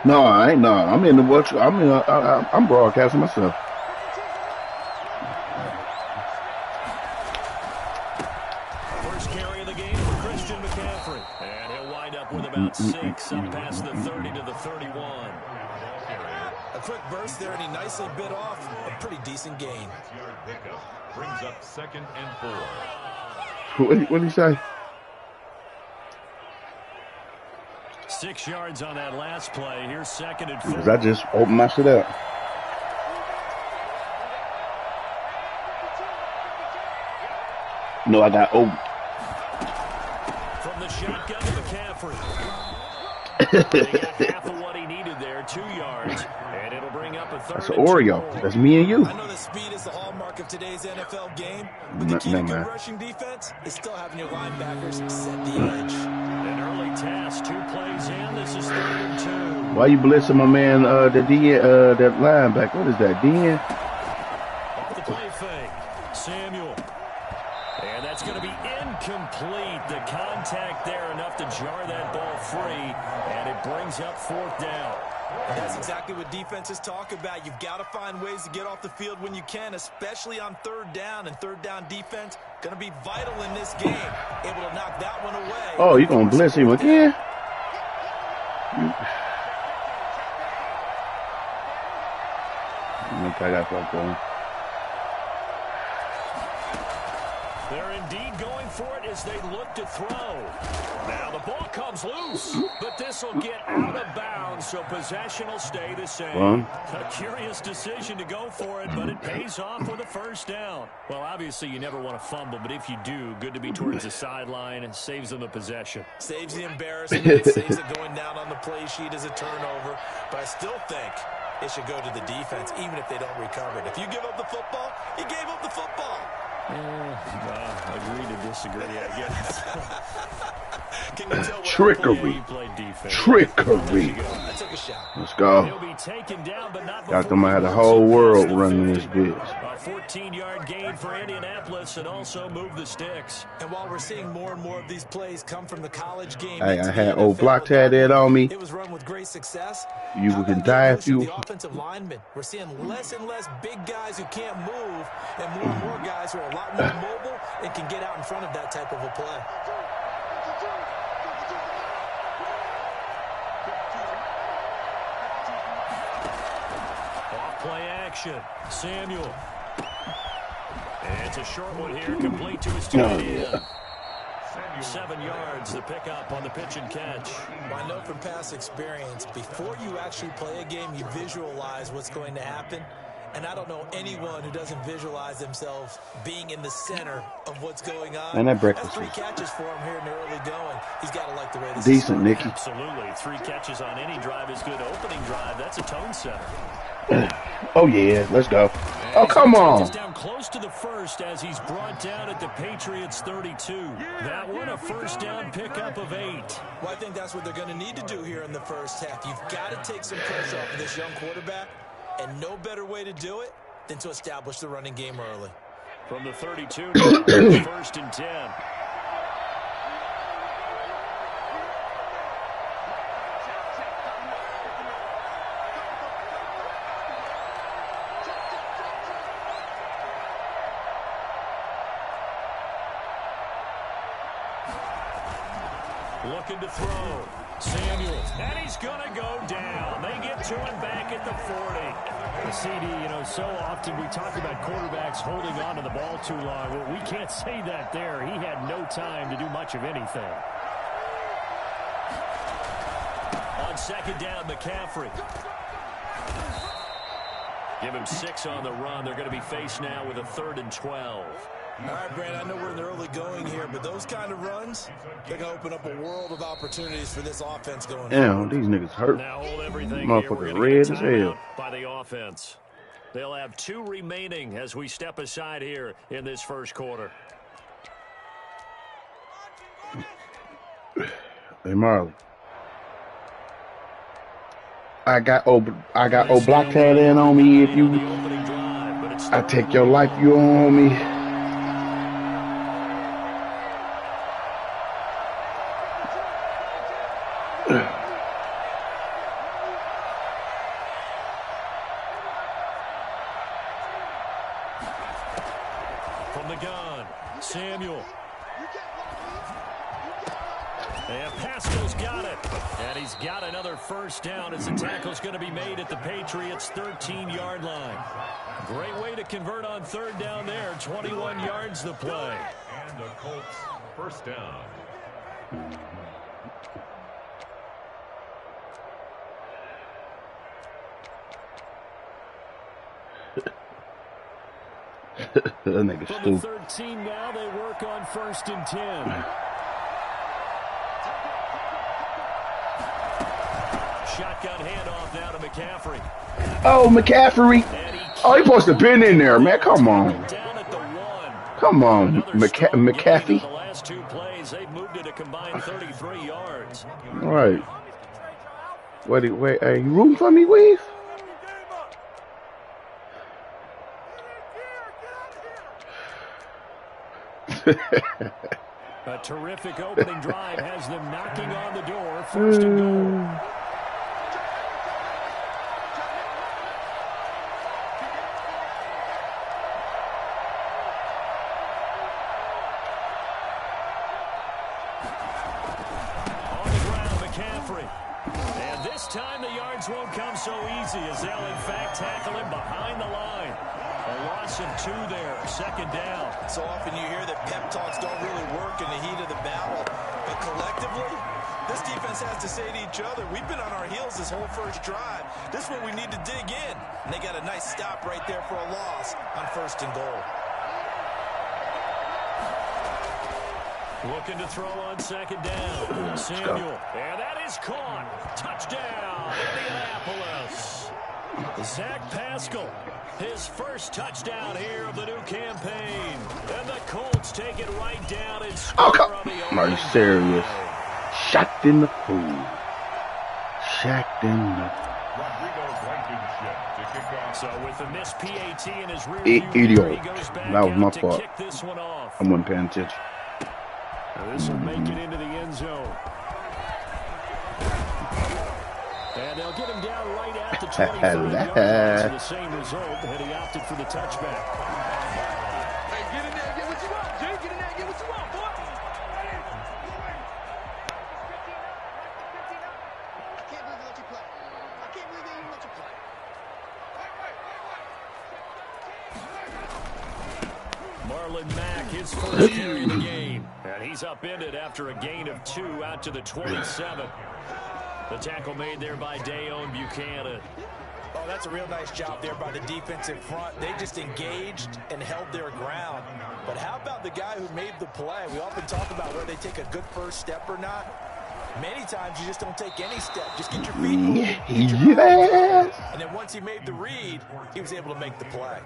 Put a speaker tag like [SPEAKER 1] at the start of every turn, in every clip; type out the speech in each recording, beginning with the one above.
[SPEAKER 1] No, I ain't. No, I'm in the watch. I'm broadcasting myself.
[SPEAKER 2] First carry of the game for Christian McCaffrey. And he'll wind up with about 6 up past the 30 to the 31.
[SPEAKER 3] A quick burst there, and he nicely bit off a pretty decent gain.
[SPEAKER 4] Brings up 2nd and 4.
[SPEAKER 1] What did he say?
[SPEAKER 2] 6 yards on that last play. Here's 2nd and 4.
[SPEAKER 1] Because I just opened my shit up. No, I got open.
[SPEAKER 2] From the shotgun to McCaffrey. He got half of what he needed there, 2 yards. And it'll bring up a 3rd.
[SPEAKER 1] That's an Oreo. That's me and you.
[SPEAKER 3] I know that speed is the hallmark of today's NFL game, but the key to good rushing defense is still having your linebackers set the edge.
[SPEAKER 2] An early task, 2 plays in. This is 3rd and 2.
[SPEAKER 1] Why you blitzing my man, that linebacker? What is that, DN?
[SPEAKER 2] Off the play fake. Samuel. And that's going to be incomplete. The contact there enough to jar that ball free, and it brings up 4th down.
[SPEAKER 3] And that's exactly what defenses talk about. You've got to find ways to get off the field when you can, especially on 3rd down. And 3rd down defense going to be vital in this game. Able to knock that one away.
[SPEAKER 1] Oh, you going to blitz him again? Okay, that's what I'm going.
[SPEAKER 2] They're indeed going for it as they look to throw. Now the ball comes loose, but this will get out of bounds, so possession will stay the same. A curious decision to go for it, but it pays off with a 1st down. Well, obviously you never want to fumble, but if you do, good to be towards the sideline and saves them the possession.
[SPEAKER 3] Saves the embarrassment, saves it going down on the play sheet as a turnover, but I still think it should go to the defense, even if they don't recover it. If you give up the football, you gave up the football.
[SPEAKER 2] Agree to disagree, I guess.
[SPEAKER 3] Can you tell what
[SPEAKER 1] Trickery. Trickery. Let's go. Got them out of the whole world running this bitch.
[SPEAKER 2] A 14-yard gain for Indianapolis and also move the sticks.
[SPEAKER 3] And while we're seeing more and more of these plays come from the college game,
[SPEAKER 1] Hey, I had old block tag that on me.
[SPEAKER 3] It was run with great success.
[SPEAKER 1] You can die if you.
[SPEAKER 3] The offensive linemen. We're seeing less and less big guys who can't move, and more guys who are a lot more mobile and can get out in front of that type of a play.
[SPEAKER 2] Play action. Samuel. And it's a short one here, complete to his tight end. 7 yards, the pickup on the pitch and catch.
[SPEAKER 3] Well, I know from past experience, before you actually play a game, you visualize what's going to happen. And I don't know anyone who doesn't visualize themselves being in the center of what's going on.
[SPEAKER 1] And that breakfast.
[SPEAKER 3] That's 3 catches for him here in the early going. He's got to like the way this
[SPEAKER 1] decent,
[SPEAKER 3] is
[SPEAKER 1] Nicky.
[SPEAKER 2] Absolutely. 3 catches on any drive is good. Opening drive, that's a tone setter.
[SPEAKER 1] Oh, yeah. Let's go. Oh, come on.
[SPEAKER 2] He's down close to the 1st as he's brought down at the Patriots 32. That one, a 1st down pickup of 8.
[SPEAKER 3] Well, I think that's what they're going to need to do here in the 1st half. You've got to take some pressure off of this young quarterback, and no better way to do it than to establish the running game early.
[SPEAKER 2] From the 32, 1st and 10. Looking to throw. Samuel. And he's going to go down. They get to him back at the 40. The CD, so often we talk about quarterbacks holding on to the ball too long. Well, we can't say that there. He had no time to do much of anything. On 2nd down, McCaffrey. Give him 6 on the run. They're going to be faced now with a 3rd and 12.
[SPEAKER 3] All right, Brand, I know we're in the early going here, but those kind of runs, they're going to open up a world of opportunities for this offense going
[SPEAKER 1] forward. These niggas hurt.
[SPEAKER 2] Now hold everything
[SPEAKER 1] motherfucker red as hell.
[SPEAKER 2] By the offense. They'll have 2 remaining as we step aside here in this 1st quarter.
[SPEAKER 1] Hey, Marley. I got old block tag in on me. If you, I take your life, you on me.
[SPEAKER 2] And Pascal's got it. And he's got another first down as the tackle's going to be made at the Patriots' 13-yard line. Great way to convert on third down there. 21 yards the play.
[SPEAKER 4] And the Colts first down.
[SPEAKER 1] That nigga
[SPEAKER 2] From the
[SPEAKER 1] stupid.
[SPEAKER 2] 13 now, they work on 1st and 10. Shotgun handoff now to McCaffrey.
[SPEAKER 1] Oh, McCaffrey. Oh, he supposed to have been in there, man. Come on.
[SPEAKER 2] Down at the 1.
[SPEAKER 1] Come on, McAfee.
[SPEAKER 2] The last 2 plays, they've moved it a combined 33 yards.
[SPEAKER 1] All right. Wait, are you rooting for me, Weave?
[SPEAKER 2] A terrific opening drive has them knocking on the door. 1st and goal. Time the yards won't come so easy as they'll in fact tackle him behind the line. A loss of 2 there, 2nd down.
[SPEAKER 3] So often you hear that pep talks don't really work in the heat of the battle, but collectively, this defense has to say to each other, we've been on our heels this whole first drive. This is where we need to dig in. And they got a nice stop right there for a loss on 1st and goal.
[SPEAKER 2] Looking to throw on 2nd down. Samuel. And that is caught. Touchdown, Indianapolis. Zach Pascal, his first touchdown here of the new campaign. And the Colts take it right down and score on the opening.
[SPEAKER 1] Are you serious? Shot in the food. Shacked in the.
[SPEAKER 2] So with a missed PAT in his rear
[SPEAKER 1] Idiot.
[SPEAKER 2] he goes back
[SPEAKER 1] That was my
[SPEAKER 2] out to
[SPEAKER 1] fault.
[SPEAKER 2] kick this one off.
[SPEAKER 1] I wasn't paying attention.
[SPEAKER 2] This will make it into the end zone. And they'll get him down right at the 25-yard line. So the same result, and he opted for the touchback.
[SPEAKER 5] Hey, get in there, get what you want, Jay. Get in there, get what you want, boy. I can't believe they let you play. I can't believe they even let you play.
[SPEAKER 2] Marlon Mack, his first carry of the game. And he's upended after a gain of 2 out to the 27. The tackle made there by Dayon Buchanan.
[SPEAKER 3] Oh, that's a real nice job there by the defensive front. They just engaged and held their ground. But how about the guy who made the play? We often talk about whether they take a good first step or not. Many times you just don't take any step. Just get your feet moving.
[SPEAKER 1] Yes.
[SPEAKER 3] And then once he made the read, he was able to make the play.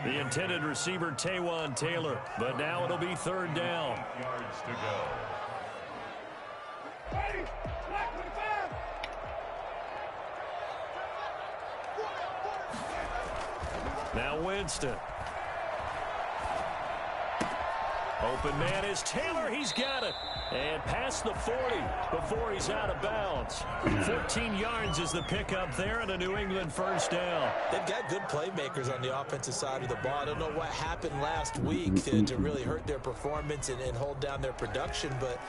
[SPEAKER 2] The intended receiver, Taywan Taylor. But now it'll be 3rd down.
[SPEAKER 4] Yards to go.
[SPEAKER 2] Now Winston. Open man is Taylor. He's got it. And past the 40 before he's out of bounds. 14 yards is the pickup there and a New England first down.
[SPEAKER 3] They've got good playmakers on the offensive side of the ball. I don't know what happened last week to really hurt their performance and hold down their production, but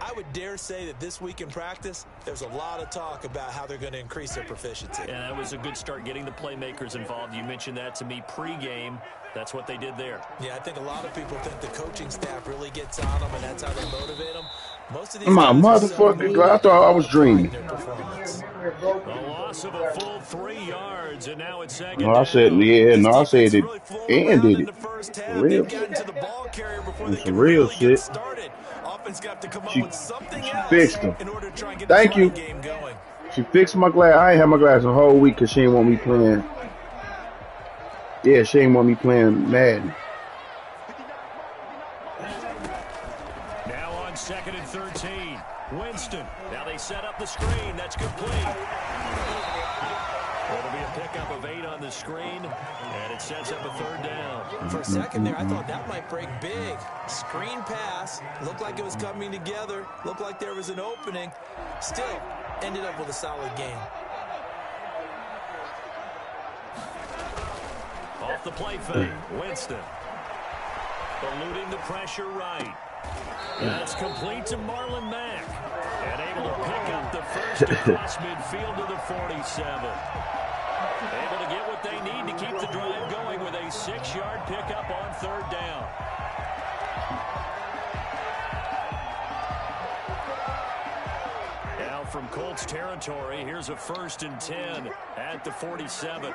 [SPEAKER 3] I would dare say that this week in practice, there's a lot of talk about how they're going to increase their proficiency.
[SPEAKER 2] And that was a good start getting the playmakers involved. You mentioned that to me pregame. That's what they did there.
[SPEAKER 3] Yeah, I think a lot of people think the coaching staff really gets on them, and that's how they motivate them. Most of these
[SPEAKER 1] My
[SPEAKER 3] guys are
[SPEAKER 1] motherfucking
[SPEAKER 3] so
[SPEAKER 1] God, I thought I was dreaming.
[SPEAKER 3] their performance.
[SPEAKER 2] A loss of a full 3 yards, and now it's 2nd
[SPEAKER 1] No, I said,
[SPEAKER 2] down.
[SPEAKER 1] yeah, no, I
[SPEAKER 3] This
[SPEAKER 1] said
[SPEAKER 3] defense
[SPEAKER 1] it
[SPEAKER 3] really flowed
[SPEAKER 1] and
[SPEAKER 3] around
[SPEAKER 1] did
[SPEAKER 3] in
[SPEAKER 1] it.
[SPEAKER 3] the first
[SPEAKER 1] For
[SPEAKER 3] half.
[SPEAKER 1] real.
[SPEAKER 3] They've gotten to the ball carrier before they
[SPEAKER 1] Some
[SPEAKER 3] can
[SPEAKER 1] real
[SPEAKER 3] really
[SPEAKER 1] shit.
[SPEAKER 3] get started. Offense got to come up with something else
[SPEAKER 1] fixed them.
[SPEAKER 3] in order to try and get
[SPEAKER 1] Thank
[SPEAKER 3] the
[SPEAKER 1] you.
[SPEAKER 3] game going.
[SPEAKER 1] She fixed my glass. I ain't had my glass the whole week because she didn't want me playing. Yeah, she didn't want me playing Madden.
[SPEAKER 2] Now on 2nd and 13. Winston. Now they set up the screen. That's complete. It'll be a pickup of 8 on the screen, and it sets up a 3rd down.
[SPEAKER 3] For a second there, I thought that might break big. Screen pass. Looked like it was coming together. Looked like there was an opening. Still, ended up with a solid game.
[SPEAKER 2] Off the play fake. Winston. Eluding the pressure right. That's complete to Marlon Mack. And able to pick up the first across midfield to the 47. Able to get what they need to keep the drive going with a 6-yard pickup on 3rd down. Now from Colts territory, here's a 1st and 10 at the 47.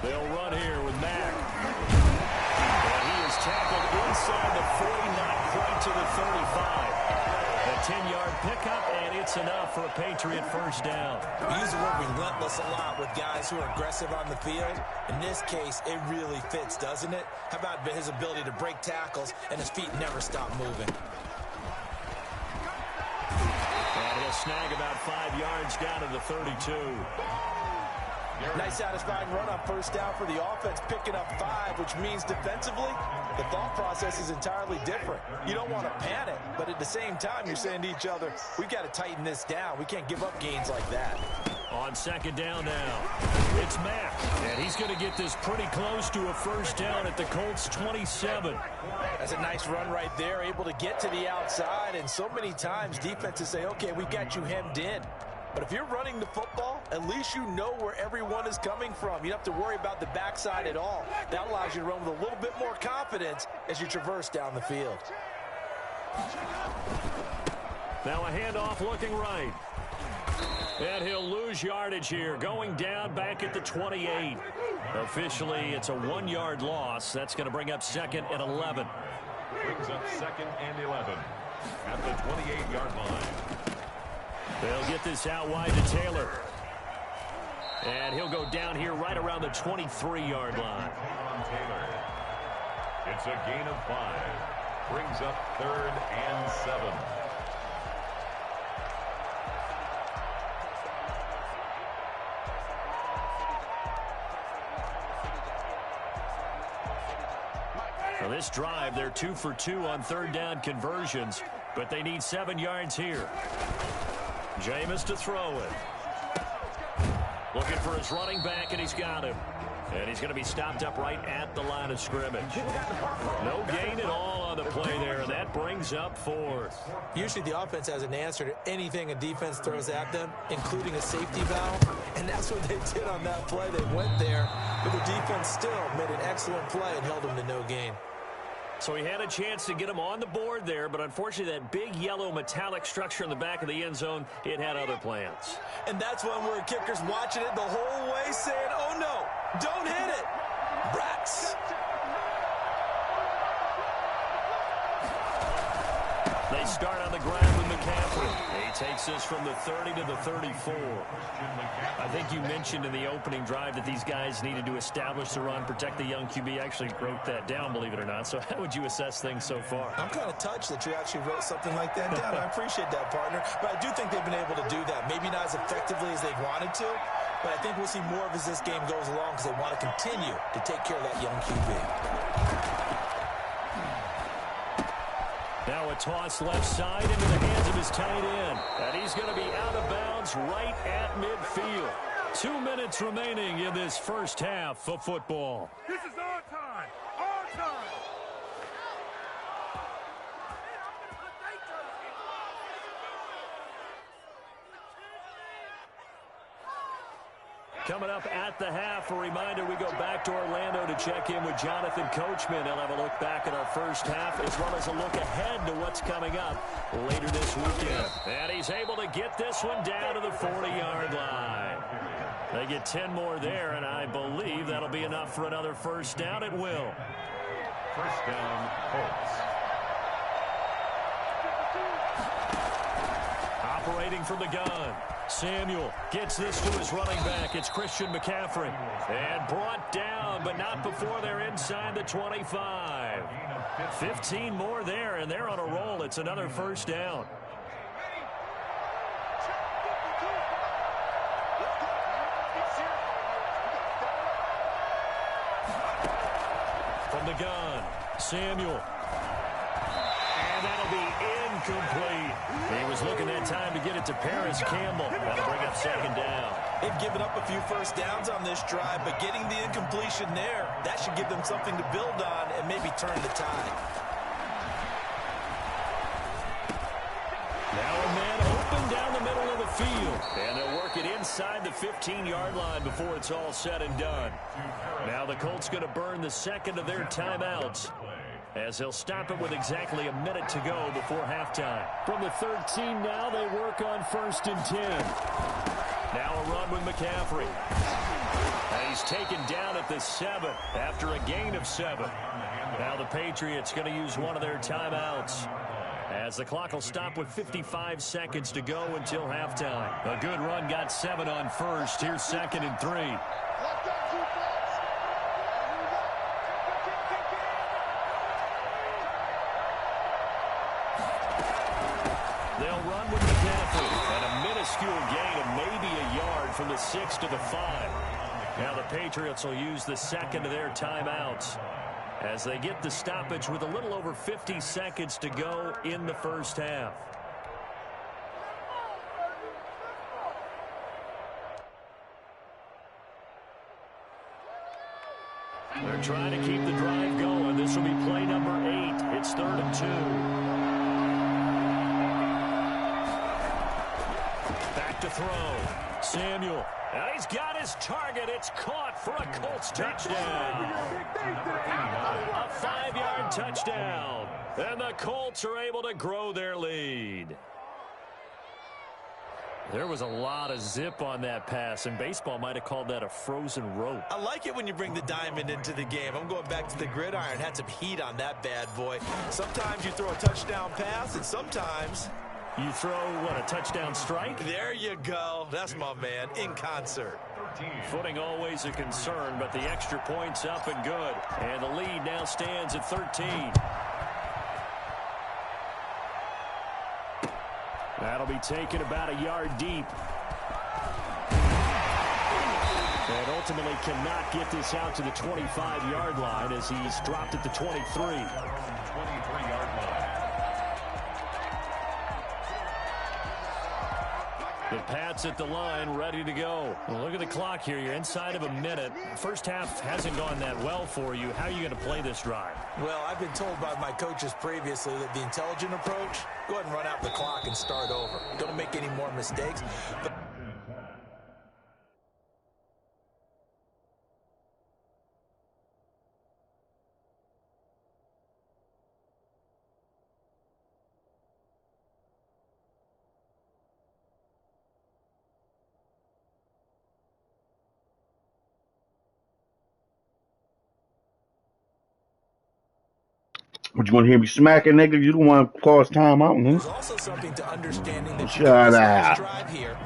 [SPEAKER 2] They'll run here with Mack. And he is tackled inside the 40, not quite to the 35. A 10-yard pickup, and it's enough for a Patriot 1st down.
[SPEAKER 3] We use the word relentless a lot with guys who are aggressive on the field. In this case, it really fits, doesn't it? How about his ability to break tackles and his feet never stop moving?
[SPEAKER 2] And he'll snag about 5 yards down to the 32.
[SPEAKER 3] Nice satisfying run on 1st down for the offense, picking up 5, which means defensively, the thought process is entirely different. You don't want to panic, but at the same time, you're saying to each other, we've got to tighten this down. We can't give up gains like that.
[SPEAKER 2] On 2nd down now, it's Mack, and he's going to get this pretty close to a 1st down at the Colts 27.
[SPEAKER 3] That's a nice run right there, able to get to the outside, and so many times defenses say, okay, we've got you hemmed in. But if you're running the football, at least you know where everyone is coming from. You don't have to worry about the backside at all. That allows you to run with a little bit more confidence as you traverse down the field.
[SPEAKER 2] Now a handoff looking right. And he'll lose yardage here, going down back at the 28. Officially, it's a 1-yard loss. That's going to bring up 2nd and 11.
[SPEAKER 4] Brings up 2nd and 11 at the 28-yard line.
[SPEAKER 2] They'll get this out wide to Taylor. And he'll go down here right around the 23-yard line.
[SPEAKER 4] Taylor. It's a gain of 5. Brings up 3rd and 7.
[SPEAKER 2] Well, this drive, they're 2 for 2 on 3rd down conversions, but they need 7 yards here. Jameis to throw it. Looking for his running back, and he's got him. And he's going to be stopped up right at the line of scrimmage. No gain at all on the play there, and that brings up 4th.
[SPEAKER 3] Usually the offense has an answer to anything a defense throws at them, including a safety valve, and that's what they did on that play. They went there, but the defense still made an excellent play and held them to no gain.
[SPEAKER 2] So he had a chance to get him on the board there, but unfortunately that big yellow metallic structure in the back of the end zone, it had other plans.
[SPEAKER 3] And that's one where a kicker's watching it the whole way saying, oh no, don't hit it. Brats.
[SPEAKER 2] They start on the ground with McCaffrey. He takes this from the 30 to the 34. I think you mentioned in the opening drive that these guys needed to establish the run, protect the young QB. I actually wrote that down, believe it or not. So how would you assess things so far?
[SPEAKER 3] I'm kind of touched that you actually wrote something like that down. I appreciate that, partner. But I do think they've been able to do that. Maybe not as effectively as they've wanted to, but I think we'll see more of as this game goes along because they want to continue to take care of that young QB.
[SPEAKER 2] Now a toss left side into the hands of his tight end. And he's going to be out of bounds right at midfield. 2 minutes remaining in this first half of football.
[SPEAKER 5] This is our time. Our time.
[SPEAKER 2] Coming up at the half, a reminder, we go back to Orlando to check in with Jonathan Coachman. He'll have a look back at our first half as well as a look ahead to what's coming up later this weekend. And he's able to get this one down to the 40-yard line. They get 10 more there, and I believe that'll be enough for another first down. It will.
[SPEAKER 4] First down, Colts.
[SPEAKER 2] Operating from the gun. Samuel gets this to his running back. It's Christian McCaffrey. And brought down, but not before they're inside the 25. 15 more there, and they're on a roll. It's another first down. From the gun, Samuel. And that'll be incomplete. He was looking that time to get it to Paris Campbell. That'll bring up second down.
[SPEAKER 3] They've given up a few first downs on this drive, but getting the incompletion there, that should give them something to build on and maybe turn the tide.
[SPEAKER 2] field. And they'll work it inside the 15-yard line before it's all said and done. Now the Colts going to burn the second of their timeouts, as they'll stop it with exactly a minute to go before halftime. From the 13 now, they work on 1st and 10. Now a run with McCaffrey. And he's taken down at the 7 after a gain of 7. Now the Patriots going to use one of their timeouts, as the clock will stop with 55 seconds to go until halftime. A good run got 7 on 1st. Here's 2nd and 3. They'll run with McCaffrey, and a minuscule gain of maybe a yard from the 6 to the 5. Now the Patriots will use the second of their timeouts, as they get the stoppage with a little over 50 seconds to go in the first half. They're trying to keep the drive going. This will be play number 8. It's 3rd and 2. Back to throw. Samuel. And he's got his target. It's caught for a Colts touchdown. A 5-yard touchdown. And the Colts are able to grow their lead. There was a lot of zip on that pass, and baseball might have called that a frozen rope.
[SPEAKER 3] I like it when you bring the diamond into the game. I'm going back to the gridiron. Had some heat on that bad boy. Sometimes you throw a touchdown pass, and sometimes
[SPEAKER 2] you throw, what, a touchdown strike?
[SPEAKER 3] There you go. That's my man, in concert.
[SPEAKER 2] Footing always a concern, but the extra point's up and good. And the lead now stands at 13. That'll be taken about a yard deep. And ultimately cannot get this out to the 25-yard line, as he's dropped at the 23.
[SPEAKER 4] 23-yard line.
[SPEAKER 2] The Pats at the line, ready to go. Well, look at the clock here. You're inside of a minute. First half hasn't gone that well for you. How are you going to play this drive?
[SPEAKER 3] Well, I've been told by my coaches previously that the intelligent approach, go ahead and run out the clock and start over. Don't make any more mistakes. But
[SPEAKER 1] What, you want to hear me smacking, nigga? You don't want to cause time out, nigga.
[SPEAKER 3] there's also something to understanding that
[SPEAKER 1] Shut up.
[SPEAKER 3] drive here.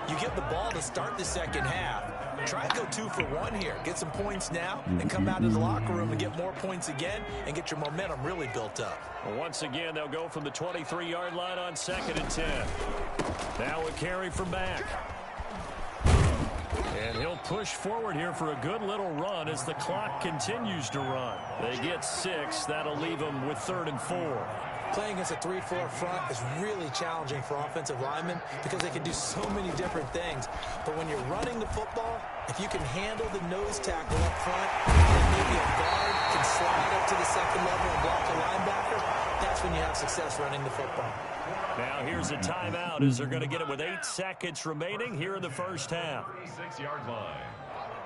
[SPEAKER 3] You get the ball to start the second half. Try and go 2 for 1 here. Get some points now and come out of the locker room and get more points again and get your momentum really built up.
[SPEAKER 2] Well, once again, they'll go from the 23-yard line on 2nd and 10. Now a carry from back. And he'll push forward here for a good little run as the clock continues to run. They get 6. That'll leave them with 3rd and 4.
[SPEAKER 3] Playing against a 3-4 front is really challenging for offensive linemen because they can do so many different things. But when you're running the football, if you can handle the nose tackle up front, and maybe a guard can slide up to the second level and block a linebacker, that's when you have success running the football.
[SPEAKER 2] Now here's a timeout as they're going to get it with 8 seconds remaining here in the first half.
[SPEAKER 4] 36-yard line.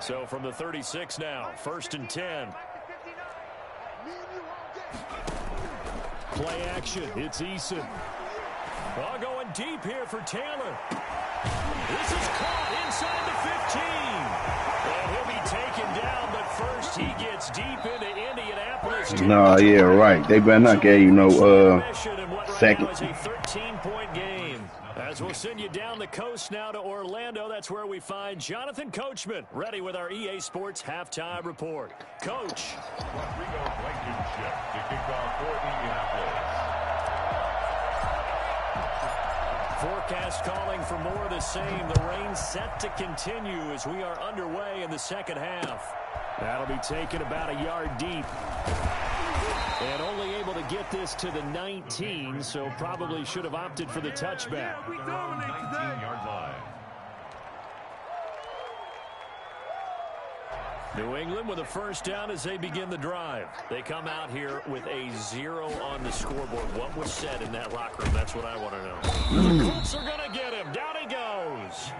[SPEAKER 2] So from the 36 now, 1st and 10. Play action. It's Eason. Oh, going deep here for Taylor. This is caught inside the 15. And he'll be taken down, but first he gets deep into Indianapolis.
[SPEAKER 1] No, yeah, right. They better not get you no second.
[SPEAKER 2] It was a 13-point game. As we'll send you down the coast now to Orlando, that's where we find Jonathan Coachman, ready with our EA Sports halftime report. Coach.
[SPEAKER 4] Rodrigo Blankenship to kick off for Indianapolis.
[SPEAKER 2] Forecast calling for more of the same. The rain set to continue as we are underway in the second half. That'll be taken about a yard deep. And only able to get this to the 19, so probably should have opted for the touchback.
[SPEAKER 4] 19-yard line.
[SPEAKER 2] New England with a first down as they begin the drive. They come out here with a 0 on the scoreboard. What was said in that locker room? That's what I want to know. The Colts are going to get him. Down he goes. goes.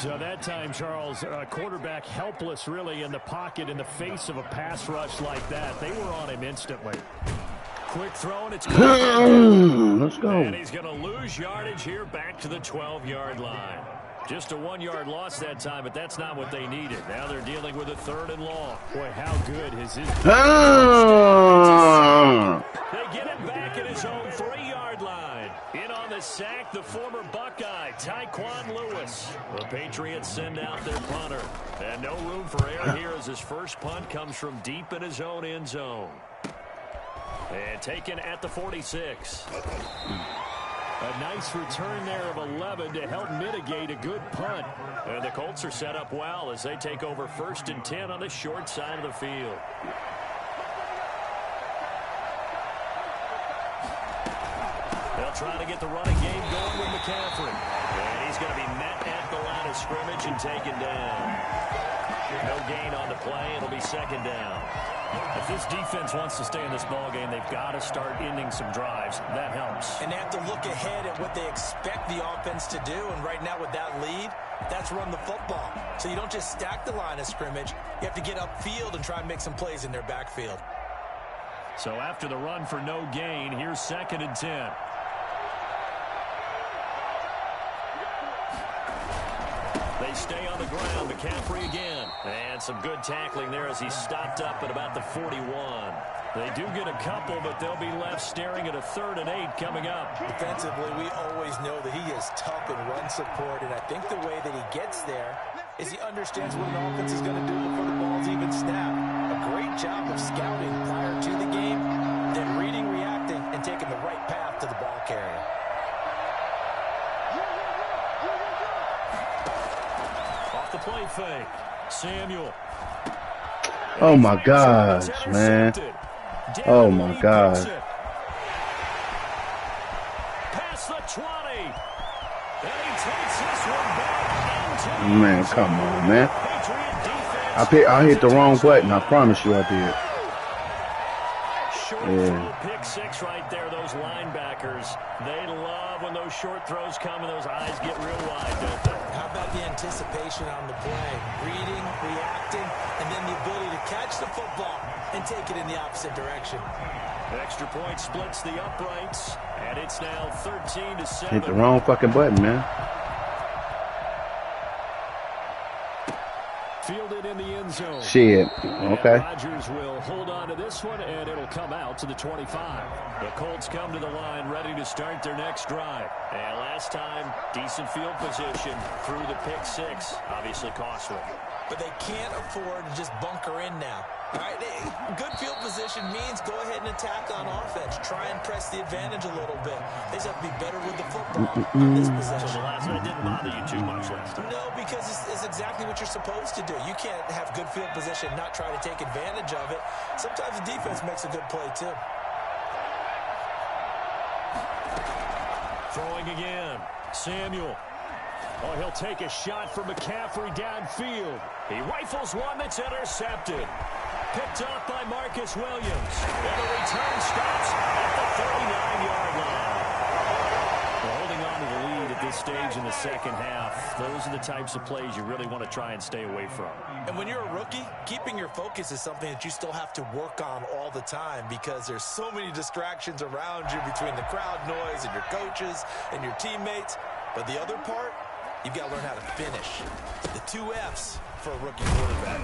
[SPEAKER 2] So that time, Charles, quarterback helpless really in the pocket in the face of a pass rush like that. They were on him instantly. Quick throw, and it's good.
[SPEAKER 1] Let's go.
[SPEAKER 2] And he's going to lose yardage here back to the 12-yard line. Just a 1-yard loss that time, but that's not what they needed. Now they're dealing with a 3rd and long. Boy, how good is his... They get him back at his own 3-yard line. In on the sack, the former Buckeye, Tyquan Lewis. The Patriots send out their punter. And no room for error here as his first punt comes from deep in his own end zone. And taken at the 46. A nice return there of 11 to help mitigate a good punt. And the Colts are set up well as they take over 1st and 10 on the short side of the field. They'll try to get the running game going with McCaffrey. And he's going to be met at the line of scrimmage and taken down. No gain on the play. It'll be 2nd down. If this defense wants to stay in this ballgame, they've got to start ending some drives. That helps.
[SPEAKER 3] And they have to look ahead at what they expect the offense to do. And right now with that lead, that's run the football. So you don't just stack the line of scrimmage. You have to get upfield and try and make some plays in their backfield.
[SPEAKER 2] So after the run for no gain, here's 2nd and 10. They stay on the ground. McCaffrey again. And some good tackling there as he stopped up at about the 41. They do get a couple, but they'll be left staring at a 3rd and 8 coming up.
[SPEAKER 3] Defensively, we always know that he is tough in run support, and I think the way that he gets there is he understands what an offense is going to do before the ball's even snapped. A great job of scouting prior to the game, then reading, reacting, and taking the right path to the ball carrier.
[SPEAKER 2] The play fake. Samuel.
[SPEAKER 1] Oh my gosh, man. Oh my God.
[SPEAKER 2] Past the 20. And he takes this one back into
[SPEAKER 1] Man, come on, man. I hit the wrong button. I promise you I did.
[SPEAKER 2] Yeah. Pick 6 right there. Those linebackers, they love when those short throws come and those eyes get real wide, don't they?
[SPEAKER 3] How about the anticipation on the play? Reading, reacting, and then the ability to catch the football and take it in the opposite direction.
[SPEAKER 2] Extra point splits the uprights, and it's now 13-7.
[SPEAKER 1] Hit the wrong fucking button, man.
[SPEAKER 2] Fielded in the end zone.
[SPEAKER 1] Shit. Okay.
[SPEAKER 2] And Rodgers will hold on to this one, and it'll come out to the 25. The Colts come to the line ready to start their next drive. And last time, decent field position through the pick 6. Obviously costly.
[SPEAKER 3] But they can't afford to just bunker in now. All right, good field position means go ahead and attack on offense. Try and press the advantage a little bit. They just have to be better with the football on this possession.
[SPEAKER 2] So the last one didn't bother you too much last time.
[SPEAKER 3] No, because it's exactly what you're supposed to do. You can't have good field position and not try to take advantage of it. Sometimes the defense makes a good play, too.
[SPEAKER 2] Throwing again. Samuel. Oh, he'll take a shot for McCaffrey downfield. He rifles one that's intercepted. Picked up by Marcus Williams. And the return stops at the 39-yard line. Well, holding on to the lead at this stage in the second half, those are the types of plays you really want to try and stay away from.
[SPEAKER 3] And when you're a rookie, keeping your focus is something that you still have to work on all the time because there's so many distractions around you between the crowd noise and your coaches and your teammates. But the other part, you've got to learn how to finish. The 2 F's for a rookie quarterback.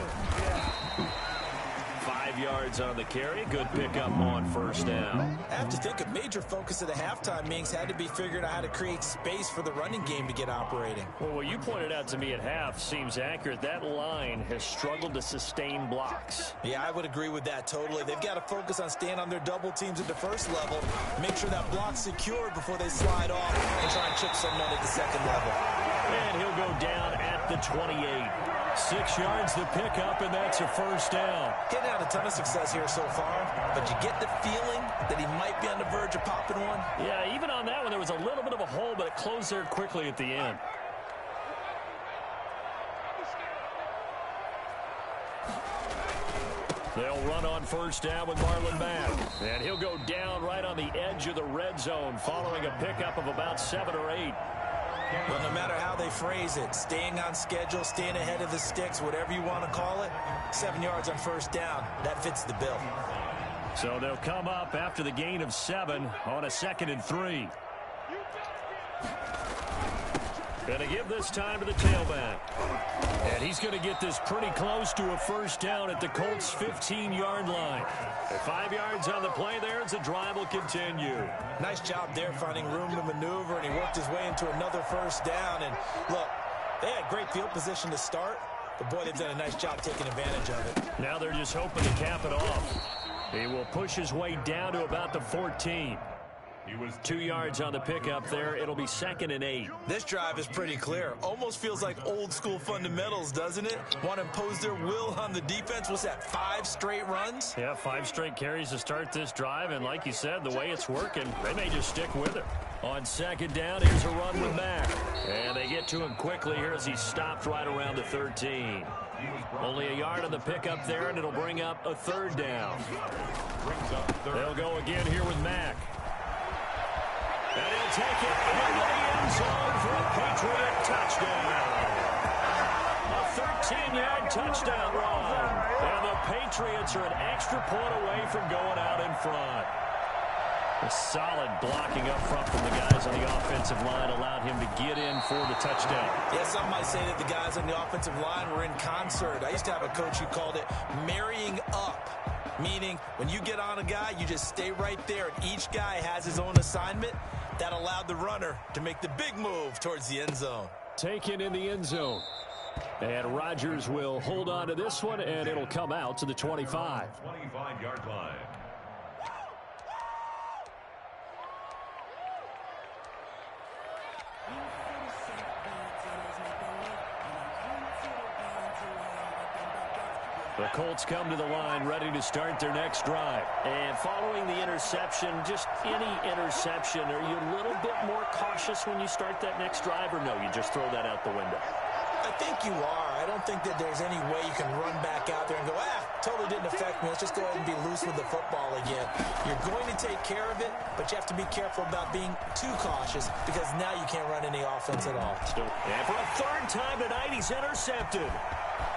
[SPEAKER 2] 5 yards on the carry. Good pickup on first down.
[SPEAKER 3] I have to think a major focus of the halftime meetings had to be figuring out how to create space for the running game to get operating.
[SPEAKER 2] Well, what you pointed out to me at half seems accurate. That line has struggled to sustain blocks.
[SPEAKER 3] Yeah, I would agree with that totally. They've got to focus on staying on their double teams at the first level, make sure that block's secured before they slide off and try and chip someone at the second level.
[SPEAKER 2] And he'll go down at the 28. 6 yards to pick up, and that's a first down.
[SPEAKER 3] Getting out a ton of success here so far, but you get the feeling that he might be on the verge of popping one.
[SPEAKER 2] Yeah, even on that one, there was a little bit of a hole, but it closed there quickly at the end. They'll run on first down with Marlon Mack. And he'll go down right on the edge of the red zone following a pickup of about 7 or 8.
[SPEAKER 3] Well, no matter how they phrase it, staying on schedule, staying ahead of the sticks, whatever you want to call it, 7 yards on first down, that fits the bill.
[SPEAKER 2] So they'll come up after the gain of 7 on a 2nd and 3. Going to give this time to the tailback. And he's going to get this pretty close to a first down at the Colts' 15-yard line. At 5 yards on the play there as the drive will continue.
[SPEAKER 3] Nice job there finding room to maneuver, and he worked his way into another first down. And look, they had great field position to start, but boy, they've done a nice job taking advantage of it.
[SPEAKER 2] Now they're just hoping to cap it off. He will push his way down to about the 14. He was 2 yards on the pickup there. It'll be 2nd and 8.
[SPEAKER 3] This drive is pretty clear. Almost feels like old school fundamentals, doesn't it? Want to impose their will on the defense. What's that, 5 straight runs?
[SPEAKER 2] Yeah, 5 straight carries to start this drive. And like you said, the way it's working, they may just stick with it. On 2nd down, here's a run with Mack. And they get to him quickly here as he stopped right around the 13. Only a yard on the pickup there, and it'll bring up a 3rd down. They'll go again here with Mack. And he'll take it into the end zone for a Patriot touchdown. A 13-yard touchdown run. And the Patriots are an extra point away from going out in front. A solid blocking up front from the guys on the offensive line allowed him to get in for the touchdown.
[SPEAKER 3] Yeah, some might say that the guys on the offensive line were in concert. I used to have a coach who called it marrying up, meaning when you get on a guy, you just stay right there, and each guy has his own assignment. That allowed the runner to make the big move towards the end zone.
[SPEAKER 2] Taken in the end zone. And Rodgers will hold on to this one, and it'll come out to the 25.
[SPEAKER 4] 25-yard line.
[SPEAKER 2] The Colts come to the line ready to start their next drive. And following the interception, just any interception, are you a little bit more cautious when you start that next drive, or no, you just throw that out the window?
[SPEAKER 3] I think you are. I don't think that there's any way you can run back out there and go, totally didn't affect me. Let's just go ahead and be loose with the football again. You're going to take care of it, but you have to be careful about being too cautious because now you can't run any offense at all.
[SPEAKER 2] And for a 3rd time tonight, he's intercepted.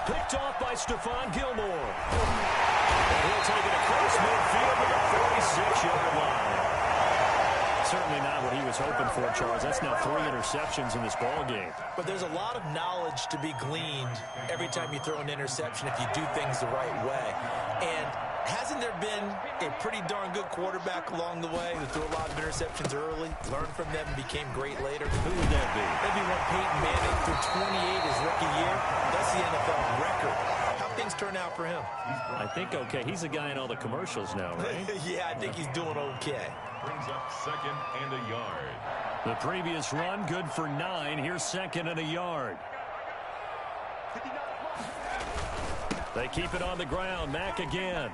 [SPEAKER 2] Picked off by Stephon Gilmore. And he'll take it across midfield to the 46-yard line. Certainly not what he was hoping for, Charles. That's now 3 interceptions in this ball game.
[SPEAKER 3] But there's a lot of knowledge to be gleaned every time you throw an interception if you do things the right way. And hasn't there been a pretty darn good quarterback along the way who threw a lot of interceptions early, learned from them, and became great later?
[SPEAKER 2] Who would that be?
[SPEAKER 3] Maybe when Peyton Manning threw 28 his rookie year. That's the NFL record. How things turn out for him?
[SPEAKER 2] I think okay. He's a guy in all the commercials now, right?
[SPEAKER 3] Yeah, I think he's doing okay.
[SPEAKER 4] Brings up 2nd and a yard.
[SPEAKER 2] The previous run, good for 9. Here's 2nd and a yard. They keep it on the ground. Mack again.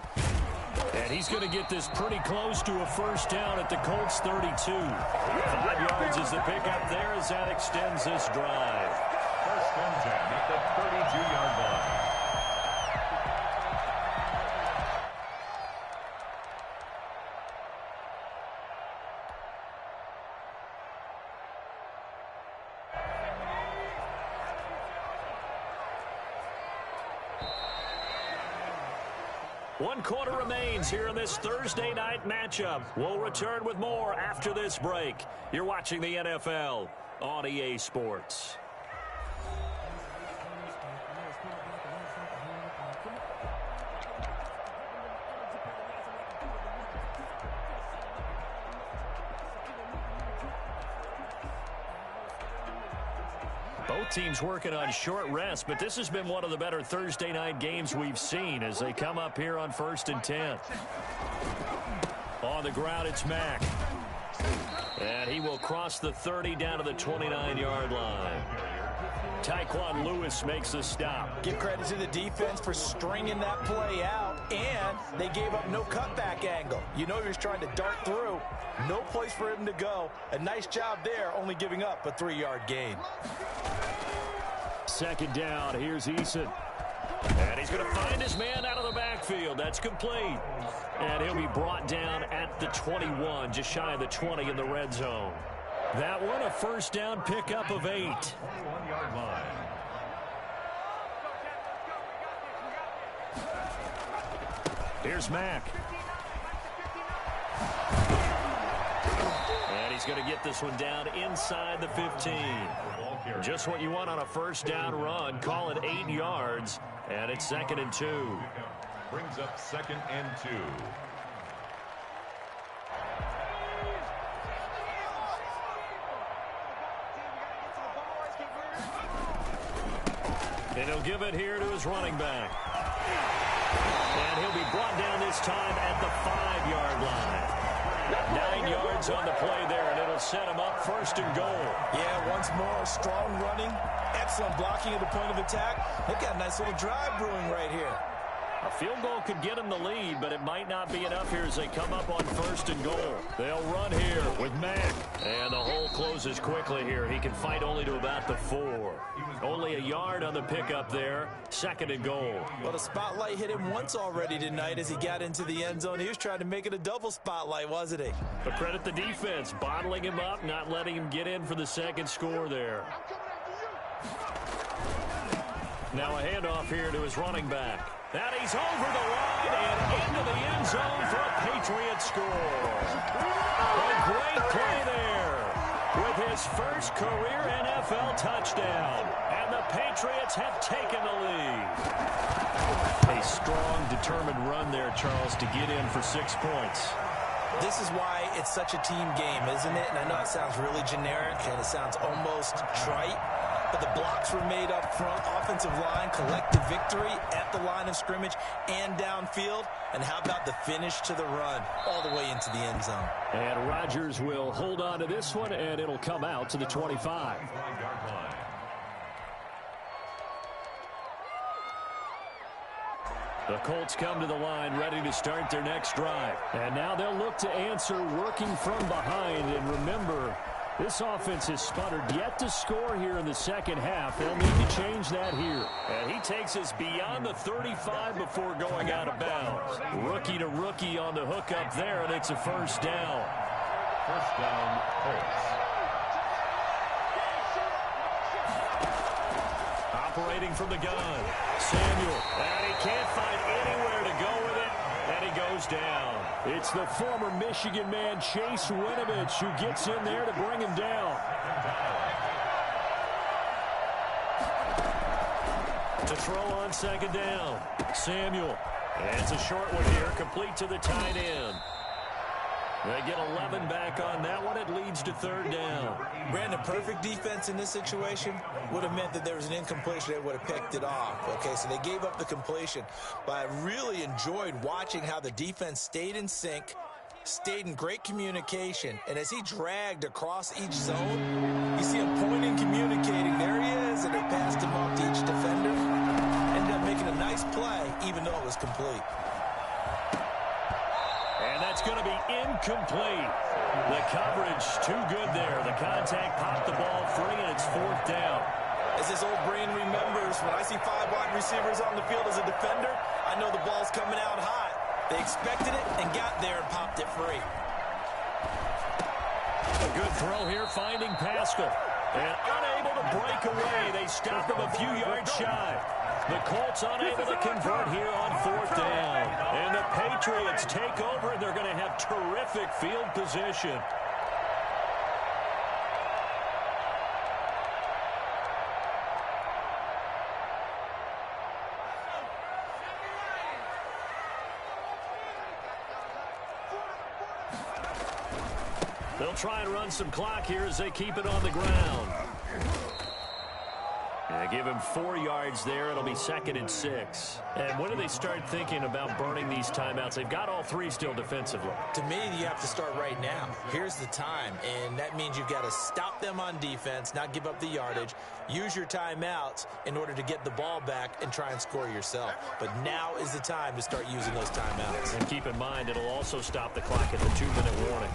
[SPEAKER 2] And he's going to get this pretty close to a first down at the Colts 32. 5 yards is the pickup there as that extends this drive.
[SPEAKER 4] First and 10 at the 32-yard line.
[SPEAKER 2] One quarter remains here in this Thursday night matchup. We'll return with more after this break. You're watching the NFL on EA Sports. Both teams working on short rest, but this has been one of the better Thursday night games we've seen as they come up here on 1st and 10. On the ground, it's Mack. And he will cross the 30 down to the 29-yard line. Tyquan Lewis makes the stop.
[SPEAKER 3] Give credit to the defense for stringing that play out, and they gave up no cutback angle. You know he was trying to dart through. No place for him to go. A nice job there, only giving up a 3-yard gain.
[SPEAKER 2] 2nd down, here's Eason. And he's going to find his man out of the backfield. That's complete. And he'll be brought down at the 21, just shy of the 20 in the red zone. That one a first down pickup of 8.
[SPEAKER 4] 21-yard line.
[SPEAKER 2] Here's Mack. And he's going to get this one down inside the 15. Just what you want on a first down run. Call it 8 yards, and it's 2nd and 2.
[SPEAKER 4] Brings up 2nd and 2.
[SPEAKER 2] And he'll give it here to his running back. And he'll be brought down this time at the 5-yard line. 9 yards on the play there, and it'll set him up 1st and goal.
[SPEAKER 3] Yeah, once more, strong running, excellent blocking at the point of attack. They've got a nice little drive brewing right here.
[SPEAKER 2] A field goal could get them the lead, but it might not be enough here as they come up on 1st and goal. They'll run here with Mack. And the hole closes quickly here. He can fight only to about the 4. Only a yard on the pickup there. 2nd and goal.
[SPEAKER 3] Well, the spotlight hit him once already tonight as he got into the end zone. He was trying to make it a double spotlight, wasn't he?
[SPEAKER 2] But credit the defense, bottling him up, not letting him get in for the 2nd score there. Now a handoff here to his running back. And he's over the line and into the end zone for a Patriot score. A great play there with his first career NFL touchdown. And the Patriots have taken the lead. A strong, determined run there, Charles, to get in for 6 points.
[SPEAKER 3] This is why it's such a team game, isn't it? And I know it sounds really generic and it sounds almost trite. But the blocks were made up front, offensive line, collective victory at the line of scrimmage and downfield. And how about the finish to the run all the way into the end zone?
[SPEAKER 2] And Rodgers will hold on to this one, and it'll come out to the 25. The Colts come to the line ready to start their next drive. And now they'll look to answer working from behind. And remember, this offense has sputtered yet to score here in the 2nd half. They'll need to change that here. And he takes us beyond the 35 before going out of bounds. Rookie to rookie on the hook up there, and it's a first down.
[SPEAKER 4] First down, Colts.
[SPEAKER 2] Operating from the gun, Samuel. And he can't find anywhere to go with it. And he goes down. It's the former Michigan man, Chase Winovich, who gets in there to bring him down. To throw on 2nd down, Samuel. And it's a short one here, complete to the tight end. They get 11 back on that one. It leads to 3rd down.
[SPEAKER 3] Brandon, perfect defense in this situation would have meant that there was an incompletion that would have picked it off. Okay, so they gave up the completion. But I really enjoyed watching how the defense stayed in sync, stayed in great communication. And as he dragged across each zone, you see him pointing, communicating. There he is, and they passed him off to each defender. Ended up making a nice play, even though it was complete.
[SPEAKER 2] And that's going to be incomplete. The coverage too good there. The contact popped the ball free, and it's 4th down.
[SPEAKER 3] As this old brain remembers, when I see 5 wide receivers on the field as a defender, I know the ball's coming out hot. They expected it and got there and popped it free.
[SPEAKER 2] A good throw here, finding Pascal. And unable to break away. They stopped him a few yards shy. The Colts unable to convert here on 4th down. And the Patriots take over, and they're going to have terrific field position. They'll try and run some clock here as they keep it on the ground. And give him 4 yards there. It'll be 2nd and 6. And when do they start thinking about burning these timeouts? They've got all 3 still defensively.
[SPEAKER 3] To me, you have to start right now. Here's the time, and that means you've got to stop them on defense, not give up the yardage, use your timeouts in order to get the ball back and try and score yourself. But now is the time to start using those timeouts.
[SPEAKER 2] And keep in mind, it'll also stop the clock at the 2-minute warning.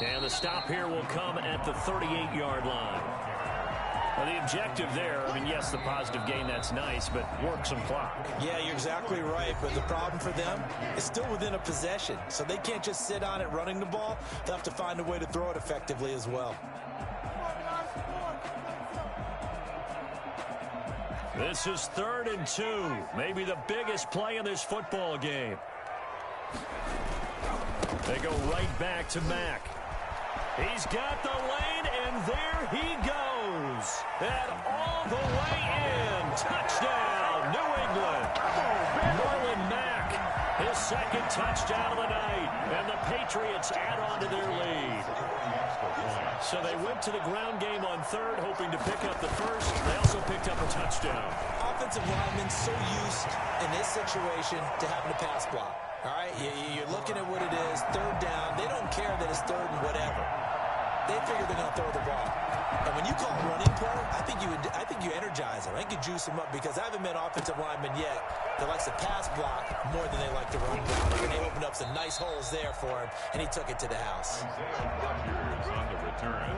[SPEAKER 2] And the stop here will come at the 38-yard line. Well, the objective there, I mean, yes, the positive gain, that's nice, but work some clock.
[SPEAKER 3] Yeah, you're exactly right, but the problem for them is still within a possession, so they can't just sit on it running the ball. They'll have to find a way to throw it effectively as well.
[SPEAKER 2] This is 3rd and 2, maybe the biggest play in this football game. They go right back to Mack. He's got the lane, and there he goes. And all the way in. Touchdown, New England. Marlon Mack, his 2nd touchdown of the night. And the Patriots add on to their lead. So they went to the ground game on 3rd, hoping to pick up the 1st. They also picked up a touchdown.
[SPEAKER 3] Offensive linemen so used in this situation to having a pass block. All right, you're looking at what it is, 3rd down. They don't care that it's 3rd and whatever. They figure they're going to throw the ball. And when you call a running play, I think you energize them. I think you juice them up because I haven't met offensive linemen yet that likes to pass block more than they like to run block. And they opened up some nice holes there for him, and he took it to the house.
[SPEAKER 4] On the return.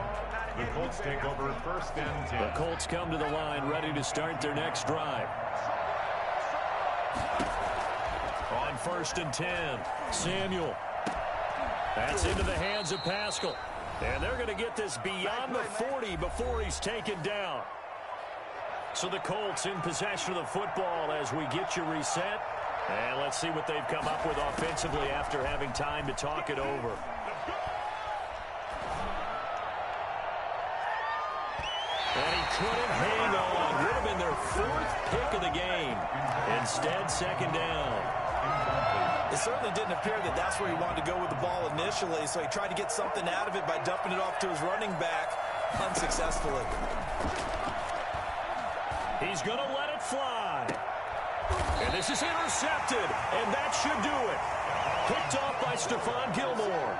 [SPEAKER 4] The Colts take over 1st and 10.
[SPEAKER 2] The Colts come to the line ready to start their next drive. On 1st and 10, Samuel. That's into the hands of Pascal. And they're going to get this beyond the 40 before he's taken down. So the Colts in possession of the football as we get you reset. And let's see what they've come up with offensively after having time to talk it over. And he couldn't hang on. Would have been their 4th pick of the game. Instead, 2nd down.
[SPEAKER 3] It certainly didn't appear that that's where he wanted to go with the ball initially, so he tried to get something out of it by dumping it off to his running back unsuccessfully.
[SPEAKER 2] He's going to let it fly. And this is intercepted, and that should do it. Picked off by Stephon Gilmore.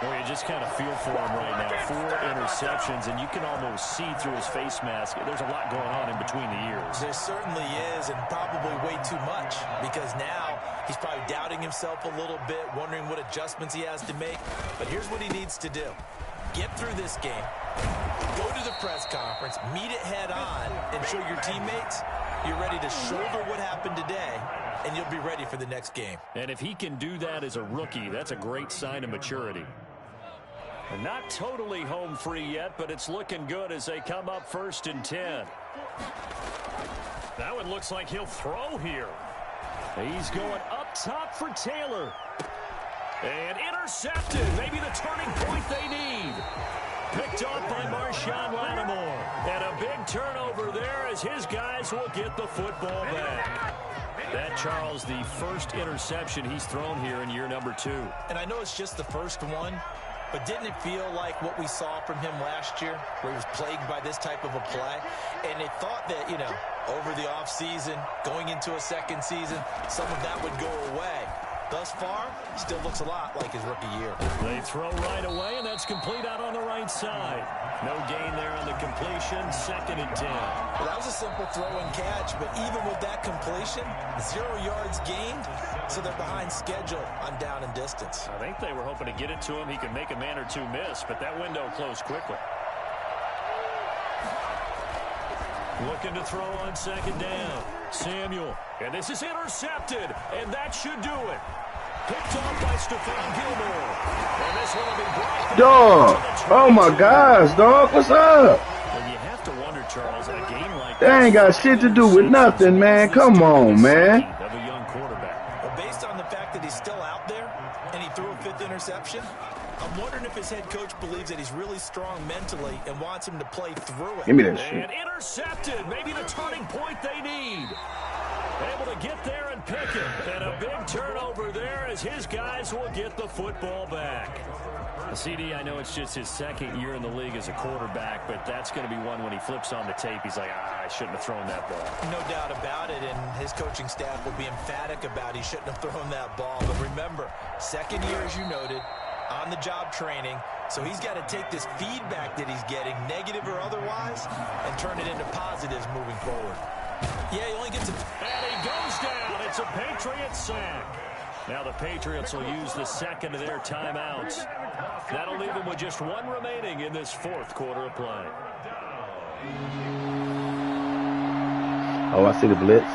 [SPEAKER 2] Well, you just kind of feel for him right now. 4 interceptions, and you can almost see through his face mask. There's a lot going on in between the ears.
[SPEAKER 3] There certainly is, and probably way too much, because now he's probably doubting himself a little bit, wondering what adjustments he has to make. But here's what he needs to do. Get through this game, go to the press conference, meet it head on, and show your teammates you're ready to shoulder what happened today, and you'll be ready for the next game.
[SPEAKER 2] And if he can do that as a rookie, that's a great sign of maturity. And not totally home free yet, but it's looking good as they come up 1st and 10. That one looks like he'll throw here. He's going up top for Taylor. And intercepted. Maybe the turning point they need. Picked off by Marshawn Lattimore. And a big turnover there as his guys will get the football back. That, Charles, the 1st interception he's thrown here in year number 2.
[SPEAKER 3] And I know it's just the 1st one, but didn't it feel like what we saw from him last year, where he was plagued by this type of a play? And it thought that, you know, over the offseason, going into a 2nd season, some of that would go away. Thus far, still looks a lot like his rookie year.
[SPEAKER 2] They throw right away, and that's complete out on the right side. No gain there on the completion, 2nd and 10.
[SPEAKER 3] Well, that was a simple throw and catch, but even with that completion, 0 yards gained, so they're behind schedule on down and distance.
[SPEAKER 2] I think they were hoping to get it to him. He could make a man or two miss, but that window closed quickly. Looking to throw on 2nd down. Samuel. And this is intercepted, and that should do it. Picked off by Stephon Gilmore. And this one will be brought.
[SPEAKER 1] Dog. Oh, my gosh, dog. What's up?
[SPEAKER 2] And you have to wonder, Charles, a game like
[SPEAKER 1] that ain't got shit to do with nothing, man. Come on, man.
[SPEAKER 2] Of a young quarterback.
[SPEAKER 3] Well, based on the fact that he's still out there and he threw a 5th interception, I'm wondering if his head coach believes that he's really strong mentally and wants him to play through it.
[SPEAKER 1] Give me that shit.
[SPEAKER 2] And intercepted. Maybe the turning point they need. Able to get there and pick it. And a big turnover there as his guys will get the football back. CD, I know it's just his 2nd year in the league as a quarterback, but that's going to be one when he flips on the tape. He's like, I shouldn't have thrown that ball.
[SPEAKER 3] No doubt about it, and his coaching staff will be emphatic about he shouldn't have thrown that ball. But remember, 2nd year, as you noted, on-the-job training, so he's got to take this feedback that he's getting, negative or otherwise, and turn it into positives moving forward. Yeah, he only gets a...
[SPEAKER 2] And he goes down. It's a Patriot sack. Now the Patriots will use the 2nd of their timeouts. That'll leave them with just 1 remaining in this 4th quarter of play.
[SPEAKER 1] Oh, I see the blitz.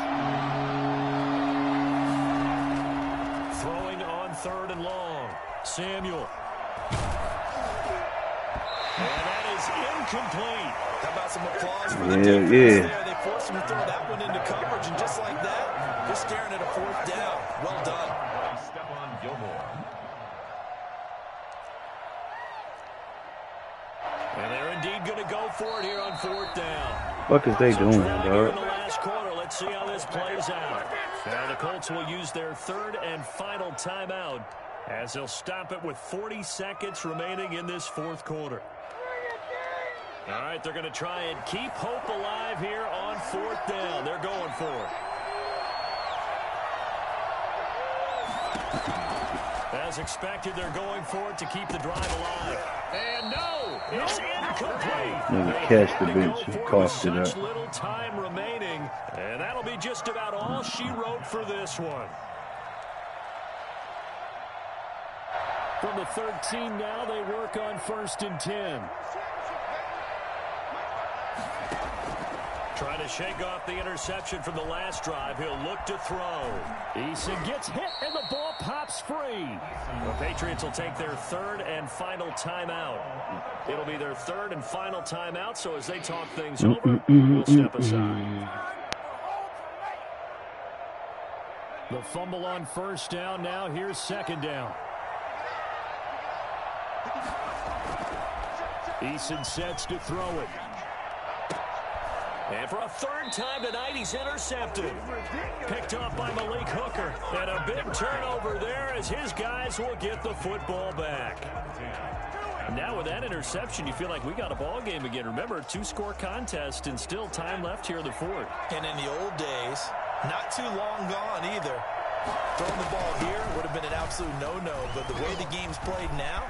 [SPEAKER 2] Throwing on 3rd and long. Samuel. And that is incomplete.
[SPEAKER 3] How about some applause for the defense there? They forced him to throw that one into coverage, and just like that, they're staring at a 4th down. Well done.
[SPEAKER 4] Stephon Gilmore.
[SPEAKER 2] And they're indeed going to go for it here on 4th down.
[SPEAKER 1] What is they doing, dog?
[SPEAKER 2] In the last quarter, let's see how this plays out. Now the Colts will use their 3rd and final timeout as they'll stop it with 40 seconds remaining in this 4th quarter. All right, they're going to try and keep hope alive here on 4th down. They're going for it. As expected, they're going for it to keep the drive alive. And no, it's incomplete.
[SPEAKER 1] Nigga catch the bitch and coughed it up.
[SPEAKER 2] Little time remaining, and that'll be just about all she wrote for this one. From the 13 now, they work on 1st and 10. Trying to shake off the interception from the last drive. He'll look to throw. Eason gets hit, and the ball pops free. The Patriots will take their 3rd and final timeout. It'll be their 3rd and final timeout, so as they talk things over, we'll step aside. The fumble on 1st down. Now here's 2nd down. Eason sets to throw it. And for a 3rd time tonight, he's intercepted. Picked off by Malik Hooker. And a big turnover there as his guys will get the football back. Now with that interception, you feel like we got a ball game again. Remember, 2-score contest and still time left here in the 4th.
[SPEAKER 3] And in the old days, not too long gone either. Throwing the ball here would have been an absolute no-no, but the way the game's played now,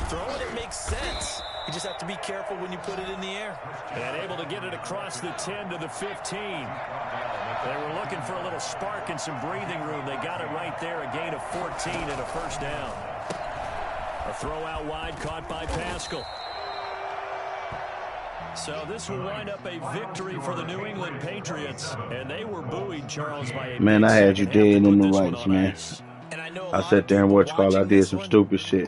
[SPEAKER 3] throwing it makes sense. You just have to be careful when you put it in the air.
[SPEAKER 2] And able to get it across the 10 to the 15. They were looking for a little spark and some breathing room. They got it right there, a gain of 14 and a 1st down. A throw out wide caught by Pascal. So this will wind up a victory for the New England Patriots. And they were buoyed, Charles, by a
[SPEAKER 1] man, I had you dead in the rights, man. I sat there and I did some stupid shit.